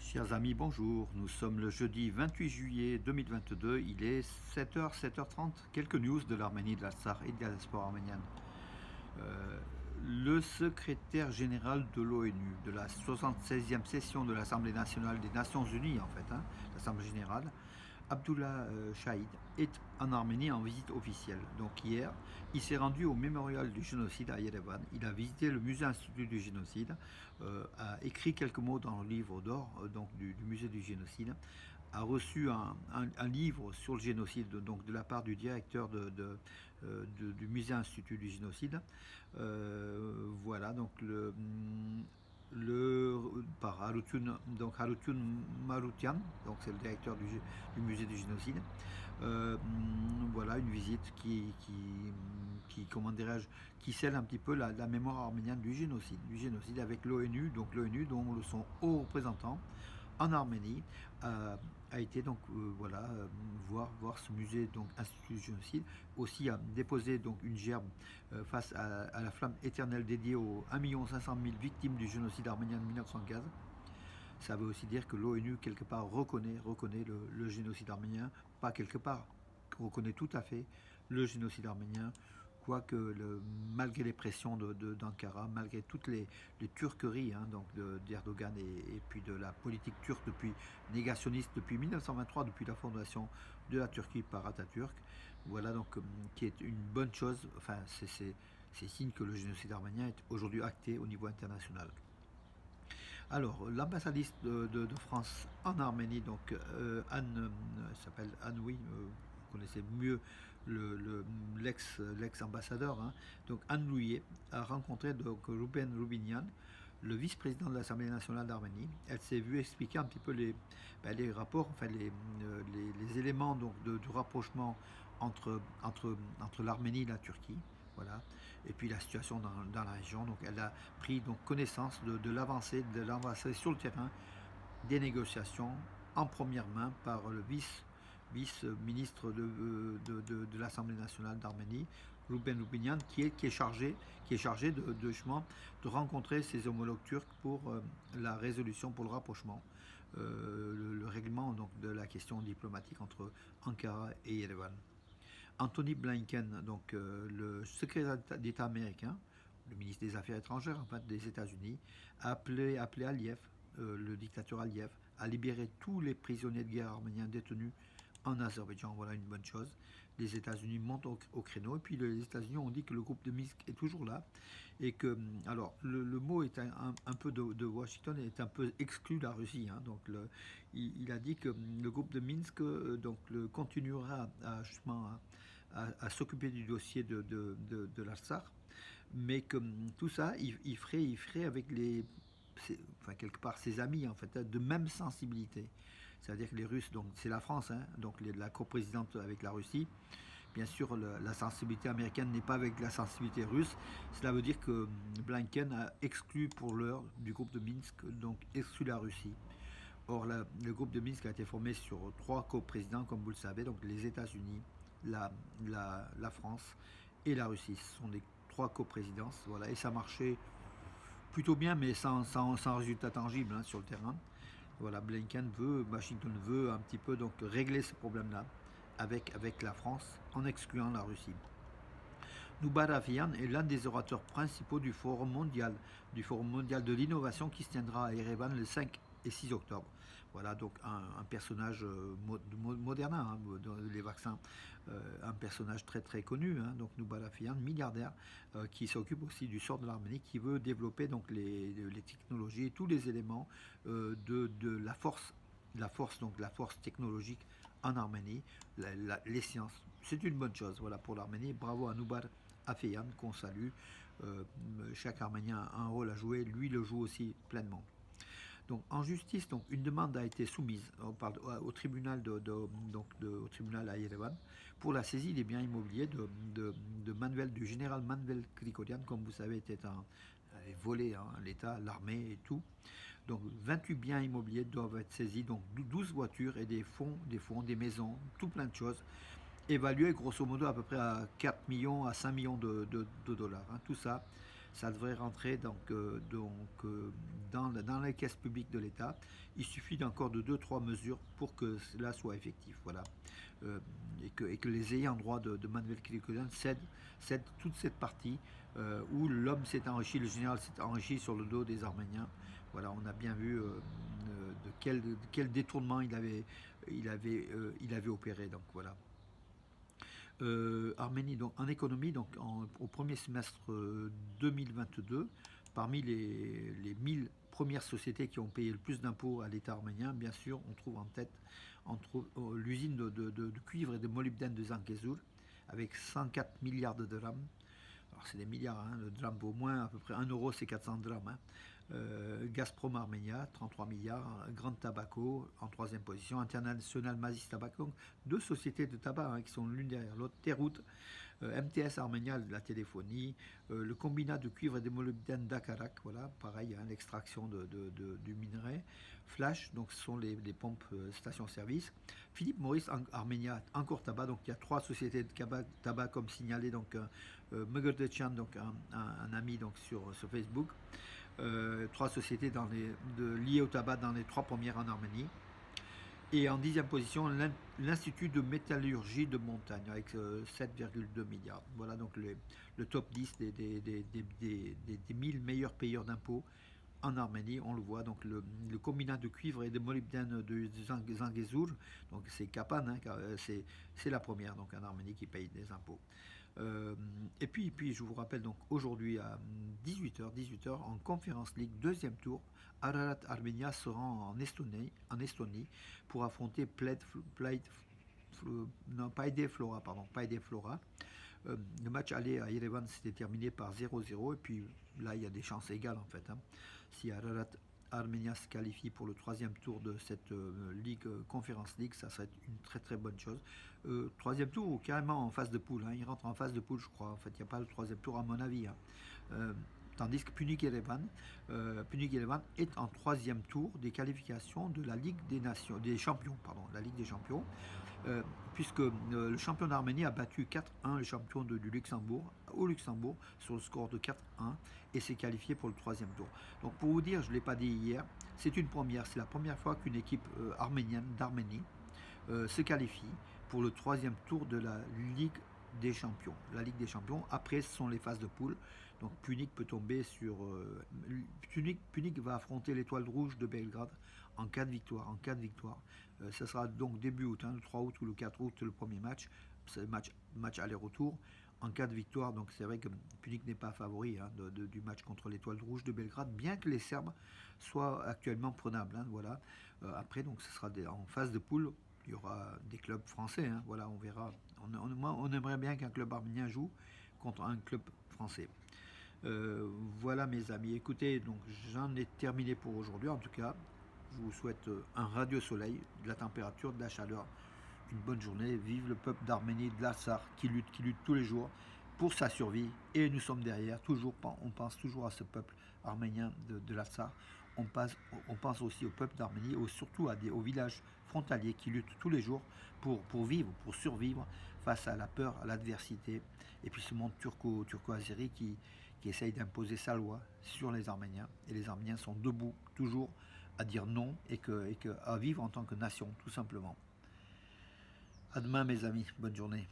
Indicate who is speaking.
Speaker 1: Chers amis, bonjour. Nous sommes le jeudi 28 juillet 2022. Il est 7h, 7h30. Quelques news de l'Arménie, de l'Artsakh et de la diaspora arménienne. Euh, le secrétaire général de l'ONU, de la 76e session de l'Assemblée nationale des Nations Unies, l'Assemblée générale, Abdullah Shahid, est en Arménie en visite officielle. Donc hier, il s'est rendu au mémorial du génocide à Yerevan. Il a visité le musée institut du génocide, a écrit quelques mots dans le livre d'or du musée du génocide, a reçu un livre sur le génocide donc de la part du directeur du musée institut du génocide. Voilà donc par Harutun Marutian, donc c'est le directeur du musée du génocide. Voilà une visite comment dirais-je, qui scelle un petit peu la mémoire arménienne du génocide avec l'ONU, donc l'ONU dont son haut représentant en Arménie a été donc voir ce musée donc institut du génocide, aussi a déposé donc une gerbe face à la flamme éternelle dédiée aux 1 500 000 victimes du génocide arménien de 1915. Ça veut aussi dire que l'ONU quelque part reconnaît le génocide arménien, pas quelque part, reconnaît tout à fait le génocide arménien, quoique malgré les pressions d'Ankara, malgré toutes les turqueries d'Erdogan et puis de la politique turque négationniste depuis 1923, depuis la fondation de la Turquie par Atatürk, voilà donc qui est une bonne chose, enfin c'est signe que le génocide arménien est aujourd'hui acté au niveau international. Alors, l'ambassadrice de France en Arménie, donc Anne, s'appelle Anne, oui, vous connaissez mieux l'ex-ambassadeur, donc Anne Louillet, a rencontré donc Ruben Rubinian, le vice-président de l'Assemblée nationale d'Arménie. Elle s'est vue expliquer un petit peu les rapports, enfin les éléments donc, du rapprochement entre l'Arménie et la Turquie. Voilà. Et puis la situation dans la région. Donc elle a pris donc connaissance de l'avancée sur le terrain des négociations en première main par le vice-ministre de l'Assemblée nationale d'Arménie, Ruben Rubinian, qui est chargé de rencontrer ses homologues turcs pour la résolution, pour le rapprochement, le règlement donc, de la question diplomatique entre Ankara et Yerevan. Anthony Blinken, donc le secrétaire d'État américain, le ministre des Affaires étrangères en fait, des États-Unis, a appelé Aliyev, le dictateur Aliyev, à libérer tous les prisonniers de guerre arméniens détenus en Azerbaïdjan. Voilà une bonne chose. Les États-Unis montent au créneau et puis les États-Unis ont dit que le groupe de Minsk est toujours là et que, alors le mot est un peu de Washington, est un peu exclu la Russie. Donc il a dit que le groupe de Minsk continuera à s'occuper du dossier de l'Artsakh, mais que tout ça, il ferait avec quelque part ses amis en fait, de même sensibilité. C'est-à-dire que les Russes, donc c'est la France, donc la coprésidente avec la Russie. Bien sûr, la sensibilité américaine n'est pas avec la sensibilité russe. Cela veut dire que Blinken a exclu pour l'heure du groupe de Minsk, donc exclu la Russie. Or, le groupe de Minsk a été formé sur 3 coprésidents, comme vous le savez, donc les États-Unis, la France et la Russie. Ce sont des 3 coprésidences, voilà, et ça marchait plutôt bien, mais sans résultat tangible sur le terrain. Voilà, Washington veut un petit peu donc régler ce problème-là avec la France en excluant la Russie. Noubar Afeyan est l'un des orateurs principaux du Forum mondial de l'innovation qui se tiendra à Erevan le 5 et 6 octobre. Voilà donc un personnage moderne dans les vaccins, un personnage très très connu, donc Noubar Afeyan, milliardaire, qui s'occupe aussi du sort de l'Arménie, qui veut développer donc les technologies, tous les éléments de la force donc la force technologique en Arménie, les sciences. C'est une bonne chose voilà, pour l'Arménie. Bravo à Noubar Afeyan qu'on salue. Chaque Arménien a un rôle à jouer, lui le joue aussi pleinement. Donc en justice, donc, une demande a été soumise au tribunal, au tribunal à Yerevan pour la saisie des biens immobiliers du général Manuel Krikorian, comme vous savez, était volé l'État, l'armée et tout. Donc 28 biens immobiliers doivent être saisis, donc 12 voitures et des fonds, des maisons, tout plein de choses, évalués grosso modo à peu près à 4 millions à 5 millions de dollars. Tout ça, ça devrait rentrer dans les caisses publiques de l'État. Il suffit encore de 2-3 mesures pour que cela soit effectif. Voilà. Et que les ayants droit de Manuel Kilikoyan cèdent toute cette partie où l'homme s'est enrichi, le général s'est enrichi sur le dos des Arméniens. Voilà, on a bien vu de quel détournement il avait opéré. Donc voilà. Arménie, donc en économie, donc au premier semestre 2022, parmi les 1000 premières sociétés qui ont payé le plus d'impôts à l'État arménien, bien sûr, on trouve en tête l'usine de cuivre et de molybdène de Zangezur, avec 104 milliards de dirhams. Alors c'est des milliards, hein, le drame vaut au moins à peu près 1 euro, c'est 400 drams. Hein. Gazprom Armenia, 33 milliards. Grand Tobacco en troisième position. International Mazis Tobacco, deux sociétés de tabac qui sont l'une derrière l'autre. Terrout, MTS Armenia, la téléphonie. Le combinat de cuivre et de molybdène d'Akarak, voilà, pareil, l'extraction du minerai. Flash, donc ce sont les pompes station-service. Philippe Maurice Armenia, encore tabac, donc il y a trois sociétés de tabac comme signalé, donc Megerdetchan, donc un ami donc sur Facebook. Trois sociétés liées au tabac dans les trois premières en Arménie. Et en 10e position, l'Institut de métallurgie de montagne avec 7,2 milliards. Voilà donc le top 10 des 1000 meilleurs payeurs d'impôts en Arménie. On le voit, donc le combinat de cuivre et de molybdène de Zangezur, donc c'est Kapan, hein, c'est la première donc en Arménie qui paye des impôts. Et puis je vous rappelle donc aujourd'hui à 18h en Conference League, deuxième tour, Ararat Armenia se rend en Estonie pour affronter Paide Flora. Le match aller à Yerevan s'était terminé par 0-0 et puis là il y a des chances égales en fait. Hein. Si Ararat Armenia se qualifie pour le troisième tour de cette Ligue Conference League, ça serait une très très bonne chose. Troisième tour ou carrément en phase de poule, hein. Il rentre en phase de poule je crois, en fait il n'y a pas le troisième tour à mon avis. Hein. Tandis que Punic Yerevan est en troisième tour des qualifications de la Ligue des Champions, la Ligue des Champions, puisque le champion d'Arménie a battu 4-1 le champion du Luxembourg, au Luxembourg, sur le score de 4-1, et s'est qualifié pour le troisième tour. Donc pour vous dire, je ne l'ai pas dit hier, c'est une première, c'est la première fois qu'une équipe arménienne d'Arménie se qualifie pour le troisième tour de la Ligue des Champions. La Ligue des Champions, après ce sont les phases de poule. Donc Punic peut tomber sur... Punic va affronter l'Étoile Rouge de Belgrade en cas de victoire. Ce sera donc début août, hein, le 3 août ou le 4 août, le premier match. C'est le match aller-retour. En cas de victoire, donc c'est vrai que Punic n'est pas favori hein, du match contre l'Étoile Rouge de Belgrade, bien que les Serbes soient actuellement prenables. Hein, voilà. Après, donc ce sera en phase de poule. Il y aura des clubs français, hein, voilà, on verra. On aimerait bien qu'un club arménien joue contre un club français. Voilà mes amis, écoutez, donc j'en ai terminé pour aujourd'hui. En tout cas, je vous souhaite un radieux soleil, de la température, de la chaleur, une bonne journée. Vive le peuple d'Arménie, de l'Artsakh, qui lutte tous les jours pour sa survie. Et nous sommes derrière, on pense toujours à ce peuple arménien de l'Artsakh. On pense aussi au peuple d'Arménie, surtout aux villages frontaliers qui luttent tous les jours pour vivre, pour survivre face à la peur, à l'adversité. Et puis ce monde turco-azéri qui essaye d'imposer sa loi sur les Arméniens. Et les Arméniens sont debout, toujours, à dire non et à vivre en tant que nation, tout simplement. À demain, mes amis. Bonne journée.